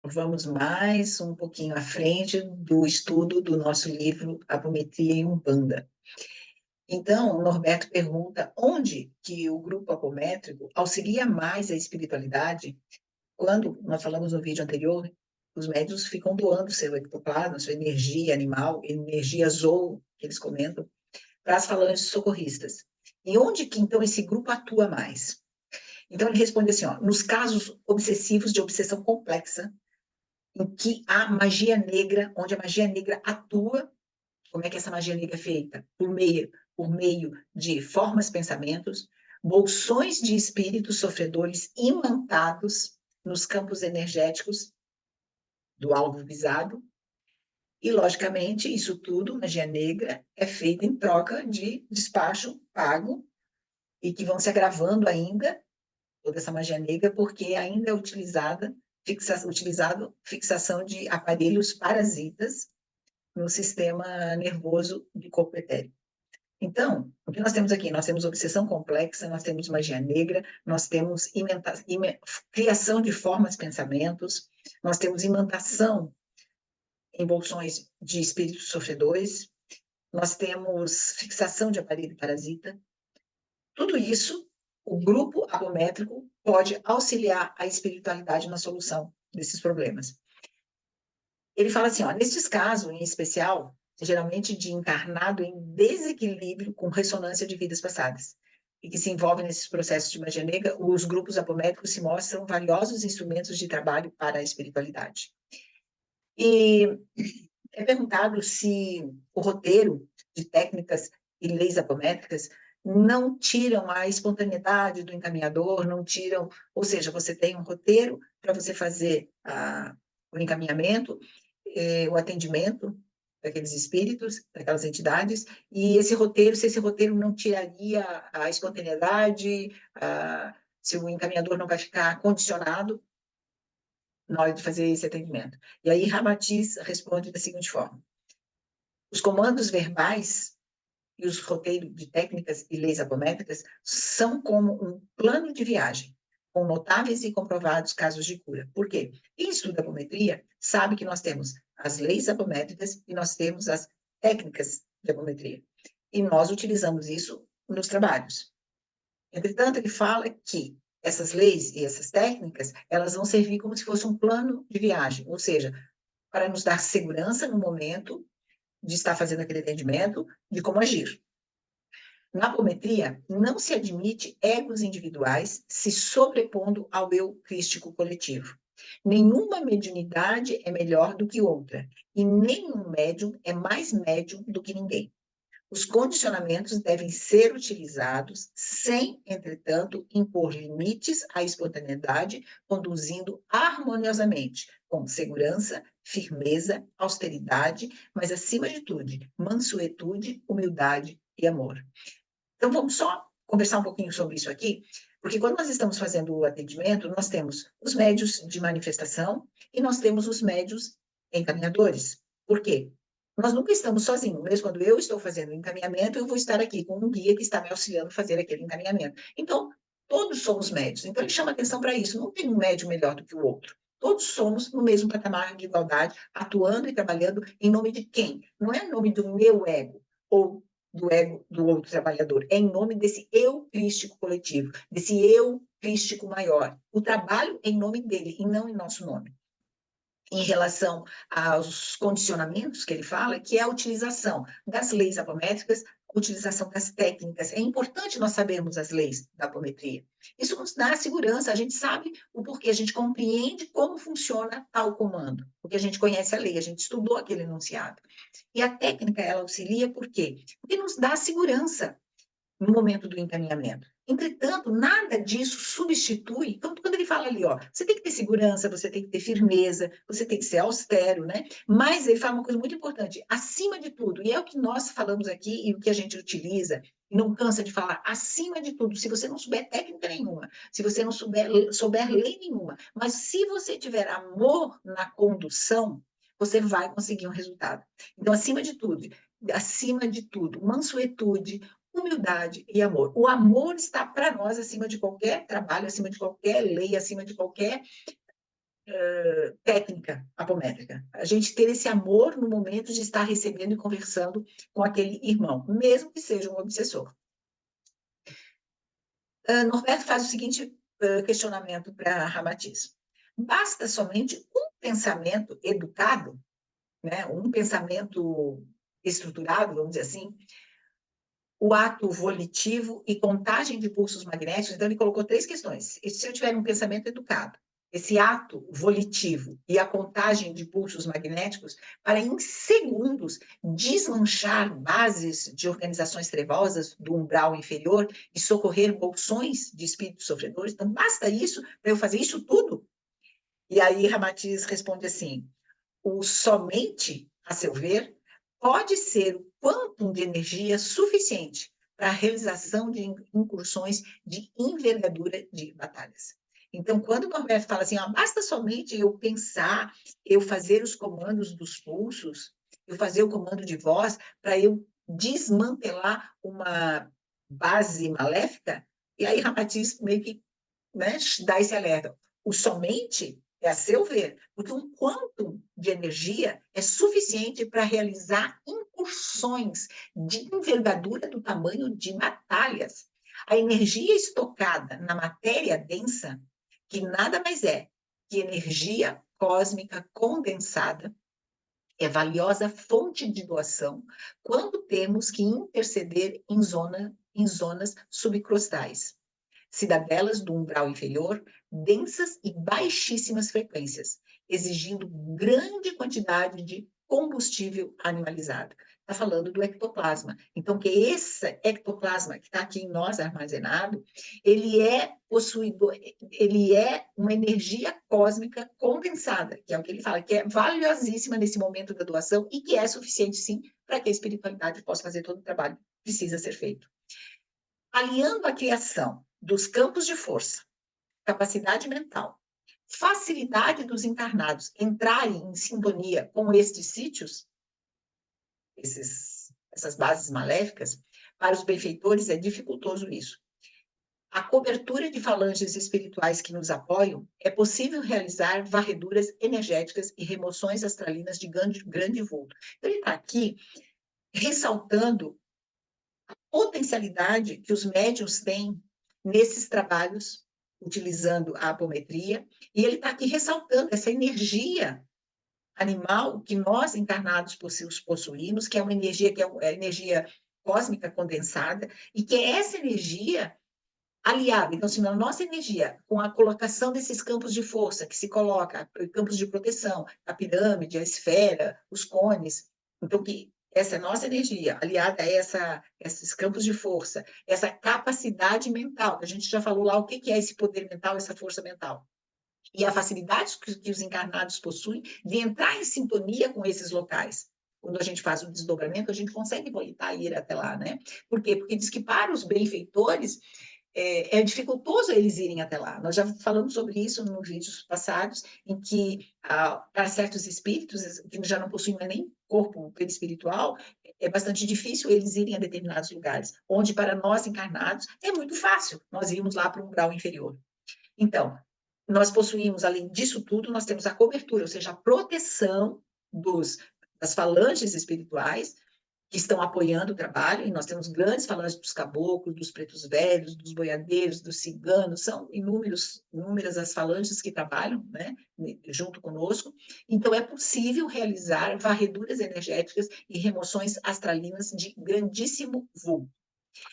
Vamos mais um pouquinho à frente do estudo do nosso livro Apometria em Umbanda. Então, o Norberto pergunta onde que o grupo apométrico auxilia mais a espiritualidade quando, nós falamos no vídeo anterior, os médiuns ficam doando seu ectoplasma, sua energia animal, energia Zou, que eles comentam, para as falanges socorristas. E onde que, então, esse grupo atua mais? Então, ele responde assim, ó, nos casos obsessivos de obsessão complexa, em que a magia negra, onde a magia negra atua, como é que essa magia negra é feita? Por meio de formas, pensamentos, bolsões de espíritos sofredores imantados nos campos energéticos do alvo visado, e, logicamente, isso tudo, magia negra, é feita em troca de despacho pago, e que vão se agravando ainda, toda essa magia negra, porque ainda é utilizado fixação de aparelhos parasitas no sistema nervoso do corpo etérico. Então, o que nós temos aqui? Nós temos obsessão complexa, nós temos magia negra, nós temos criação de formas, pensamentos, nós temos imantação em bolsões de espíritos sofredores, nós temos fixação de aparelho parasita. Tudo isso, o grupo apométrico pode auxiliar a espiritualidade na solução desses problemas. Ele fala assim, ó, nestes casos, em especial, geralmente de encarnado em desequilíbrio com ressonância de vidas passadas, e que se envolvem nesses processos de magia negra, os grupos apométricos se mostram valiosos instrumentos de trabalho para a espiritualidade. E é perguntado se o roteiro de técnicas e leis apométricas não tiram a espontaneidade do encaminhador, não tiram, ou seja, você tem um roteiro para você fazer o encaminhamento, o atendimento daqueles espíritos, daquelas entidades, e esse roteiro, se esse roteiro não tiraria a espontaneidade, se o encaminhador não vai ficar condicionado na hora de fazer esse atendimento. E aí Ramatiz responde da seguinte forma: os comandos verbais e os roteiros de técnicas e leis apométricas são como um plano de viagem, com notáveis e comprovados casos de cura. Por quê? Quem estuda apometria sabe que nós temos as leis apométricas e nós temos as técnicas de apometria. E nós utilizamos isso nos trabalhos. Entretanto, ele fala que essas leis e essas técnicas, elas vão servir como se fosse um plano de viagem, ou seja, para nos dar segurança no momento de estar fazendo aquele atendimento, de como agir. Na apometria, não se admite egos individuais se sobrepondo ao eu crístico coletivo. Nenhuma mediunidade é melhor do que outra, e nenhum médium é mais médium do que ninguém. Os condicionamentos devem ser utilizados sem, entretanto, impor limites à espontaneidade, conduzindo harmoniosamente, com segurança, firmeza, austeridade, mas, acima de tudo, mansuetude, humildade e amor. Então, vamos só conversar um pouquinho sobre isso aqui, porque quando nós estamos fazendo o atendimento, nós temos os médios de manifestação e nós temos os médios encaminhadores. Por quê? Nós nunca estamos sozinhos, mesmo quando eu estou fazendo o encaminhamento, eu vou estar aqui com um guia que está me auxiliando a fazer aquele encaminhamento. Então, todos somos médios. Então, ele chama atenção para isso. Não tem um médio melhor do que o outro. Todos somos no mesmo patamar de igualdade, atuando e trabalhando em nome de quem? Não é em nome do meu ego, ou do ego do outro trabalhador, é em nome desse eu crístico coletivo, desse eu crístico maior. O trabalho é em nome dele e não em nosso nome. Em relação aos condicionamentos que ele fala, que é a utilização das leis apométricas, a utilização das técnicas. É importante nós sabermos as leis da apometria. Isso nos dá segurança, a gente sabe o porquê, a gente compreende como funciona tal comando, porque a gente conhece a lei, a gente estudou aquele enunciado. E a técnica, ela auxilia por quê? Porque nos dá segurança no momento do encaminhamento. Entretanto, nada disso substitui. Então, quando ele fala ali, ó, você tem que ter segurança, você tem que ter firmeza, você tem que ser austero, né? Mas ele fala uma coisa muito importante, acima de tudo, e é o que nós falamos aqui e o que a gente utiliza, e não cansa de falar, acima de tudo, se você não souber técnica nenhuma, se você não souber lei nenhuma, mas se você tiver amor na condução, você vai conseguir um resultado. Então, acima de tudo, mansuetude, humildade e amor. O amor está para nós acima de qualquer trabalho, acima de qualquer lei, acima de qualquer técnica apométrica. A gente ter esse amor no momento de estar recebendo e conversando com aquele irmão, mesmo que seja um obsessor. Norberto faz o seguinte questionamento para Ramatiz. Basta somente um pensamento educado, né, um pensamento estruturado, vamos dizer assim, o ato volitivo e contagem de pulsos magnéticos. Então, ele colocou 3 questões. E se eu tiver um pensamento educado, esse ato volitivo e a contagem de pulsos magnéticos, para em segundos desmanchar bases de organizações trevosas do umbral inferior e socorrer bolsões de espíritos sofredores, então basta isso para eu fazer isso tudo? E aí Ramatiz responde assim: o somente, a seu ver, pode ser o quantum de energia suficiente para a realização de incursões de envergadura de batalhas. Então, quando o Norberto fala assim, ó, basta somente eu pensar, eu fazer os comandos dos pulsos, eu fazer o comando de voz para eu desmantelar uma base maléfica, e aí Ramatiz meio que, né, dá esse alerta. O somente é a seu ver, porque um quantum de energia é suficiente para realizar incursões de envergadura do tamanho de batalhas. A energia estocada na matéria densa, que nada mais é que energia cósmica condensada, é valiosa fonte de doação quando temos que interceder em zonas subcrustais, cidadelas do umbral inferior, densas e baixíssimas frequências, exigindo grande quantidade de combustível animalizado. Está falando do ectoplasma. Então, que esse ectoplasma que está aqui em nós armazenado, ele é possuidor, ele é uma energia cósmica condensada, que é o que ele fala, que é valiosíssima nesse momento da doação e que é suficiente, sim, para que a espiritualidade possa fazer todo o trabalho que precisa ser feito. Aliando a criação dos campos de força, capacidade mental, facilidade dos encarnados entrarem em sintonia com estes sítios, essas bases maléficas, para os benfeitores é dificultoso isso. A cobertura de falanges espirituais que nos apoiam, é possível realizar varreduras energéticas e remoções astralinas de grande vulto. Então, ele está aqui ressaltando a potencialidade que os médiuns têm nesses trabalhos, utilizando a apometria, e ele está aqui ressaltando essa energia animal que nós encarnados possuímos, que é uma energia que é a energia cósmica condensada, e que é essa energia aliada, então, assim, a nossa energia, com a colocação desses campos de força que se coloca, campos de proteção, a pirâmide, a esfera, os cones, então, que essa nossa energia, aliada a esses campos de força, essa capacidade mental, que a gente já falou lá o que é esse poder mental, essa força mental, e a facilidade que os encarnados possuem de entrar em sintonia com esses locais. Quando a gente faz o desdobramento, a gente consegue voltar e ir até lá, né? Por quê? Porque diz que para os benfeitores, é dificultoso eles irem até lá. Nós já falamos sobre isso nos vídeos passados, em que para certos espíritos, que já não possuem nem corpo perispiritual, é bastante difícil eles irem a determinados lugares, onde para nós encarnados é muito fácil nós irmos lá para um grau inferior. Então, nós possuímos, além disso tudo, nós temos a cobertura, ou seja, a proteção das falanges espirituais, que estão apoiando o trabalho, e nós temos grandes falanges dos caboclos, dos pretos velhos, dos boiadeiros, dos ciganos, são inúmeras as falanges que trabalham, né, junto conosco. Então, é possível realizar varreduras energéticas e remoções astralinas de grandíssimo vulto.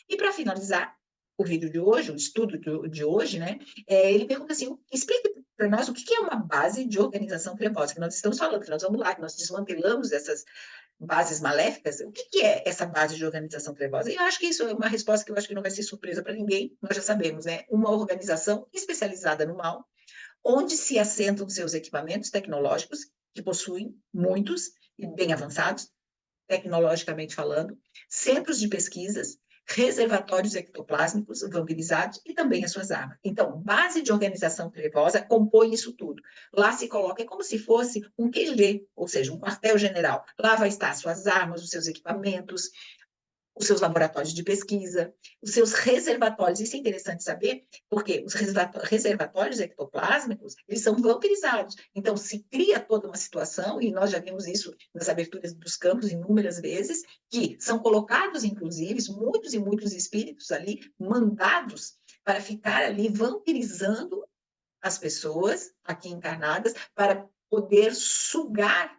E para finalizar o vídeo de hoje, o estudo de hoje, né, ele pergunta assim, explique para nós o que é uma base de organização trevosa, que nós estamos falando, que nós vamos lá, que nós desmantelamos essas bases maléficas, o que é essa base de organização trevosa? E eu acho que isso é uma resposta que eu acho que não vai ser surpresa para ninguém, nós já sabemos, né? Uma organização especializada no mal, onde se assentam seus equipamentos tecnológicos, que possuem muitos e bem avançados, tecnologicamente falando, centros de pesquisas, reservatórios ectoplásmicos vampirizados e também as suas armas. Então, base de organização trevosa compõe isso tudo. Lá se coloca, é como se fosse um QG, ou seja, um quartel-general. Lá vai estar suas armas, os seus equipamentos, os seus laboratórios de pesquisa, os seus reservatórios. Isso é interessante saber, porque os reservatórios ectoplásmicos, eles são vampirizados. Então, se cria toda uma situação, e nós já vimos isso nas aberturas dos campos inúmeras vezes, que são colocados, inclusive, muitos e muitos espíritos ali, mandados para ficar ali vampirizando as pessoas aqui encarnadas, para poder sugar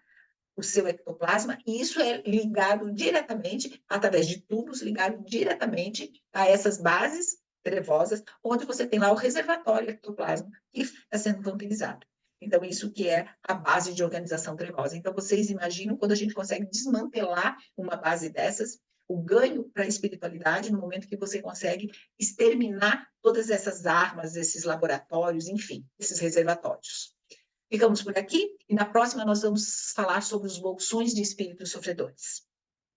o seu ectoplasma, e isso é ligado diretamente, através de tubos, ligado diretamente a essas bases trevosas, onde você tem lá o reservatório ectoplasma, que está sendo vampirizado. Então, isso que é a base de organização trevosa. Então, vocês imaginam quando a gente consegue desmantelar uma base dessas, o ganho para a espiritualidade no momento que você consegue exterminar todas essas armas, esses laboratórios, enfim, esses reservatórios. Ficamos por aqui e na próxima nós vamos falar sobre os bolsões de espíritos sofredores.